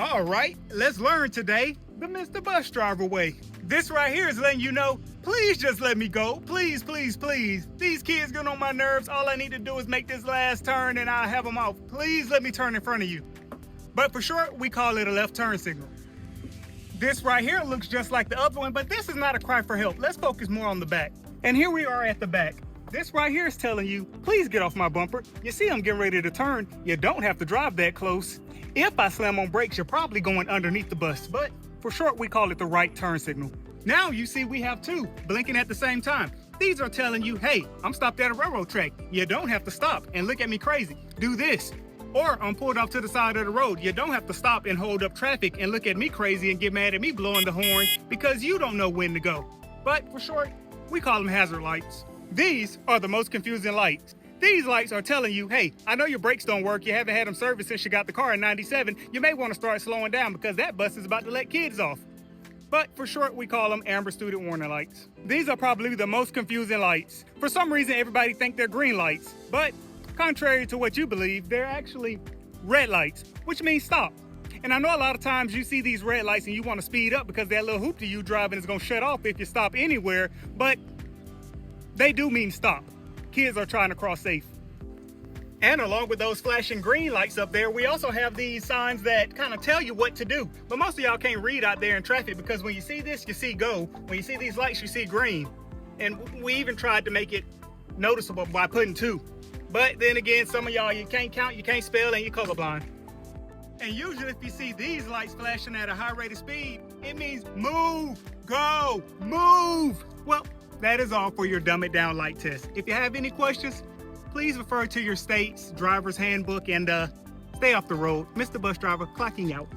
All right, let's learn today the Mr. Bus Driver way. This right here is letting you know, please just let me go. Please, please, please. These kids get on my nerves. All I need to do is make this last turn and I'll have them off. Please let me turn in front of you. But for short, we call it a left turn signal. This right here looks just like the other one, but this is not a cry for help. Let's focus more on the back. And here we are at the back. This right here is telling you, please get off my bumper. You see I'm getting ready to turn. You don't have to drive that close. If I slam on brakes, you're probably going underneath the bus, but for short, we call it the right turn signal. Now you see we have two blinking at the same time. These are telling you, hey, I'm stopped at a railroad track. You don't have to stop and look at me crazy. Do this. Or I'm pulled off to the side of the road. You don't have to stop and hold up traffic and look at me crazy and get mad at me blowing the horn because you don't know when to go. But for short, we call them hazard lights. These are the most confusing lights. These lights are telling you, hey, I know your brakes don't work. You haven't had them serviced since you got the car in '97. You may want to start slowing down because that bus is about to let kids off. But for short, we call them amber student warning lights. These are probably the most confusing lights. For some reason, everybody thinks they're green lights, but contrary to what you believe, they're actually red lights, which means stop. And I know a lot of times you see these red lights and you want to speed up because that little hoopty you driving is going to shut off if you stop anywhere, but they do mean stop. Kids are trying to cross safe. And along with those flashing green lights up there, we also have these signs that kind of tell you what to do. But most of y'all can't read out there in traffic because when you see this, you see go. When you see these lights, you see green. And we even tried to make it noticeable by putting two. But then again, some of y'all, you can't count, you can't spell, and you're colorblind. And usually if you see these lights flashing at a high rate of speed, it means move, go, move. Well, that is all for your Dumb It Down light test. If you have any questions, please refer to your state's driver's handbook and stay off the road. Mr. Bus Driver, clocking out.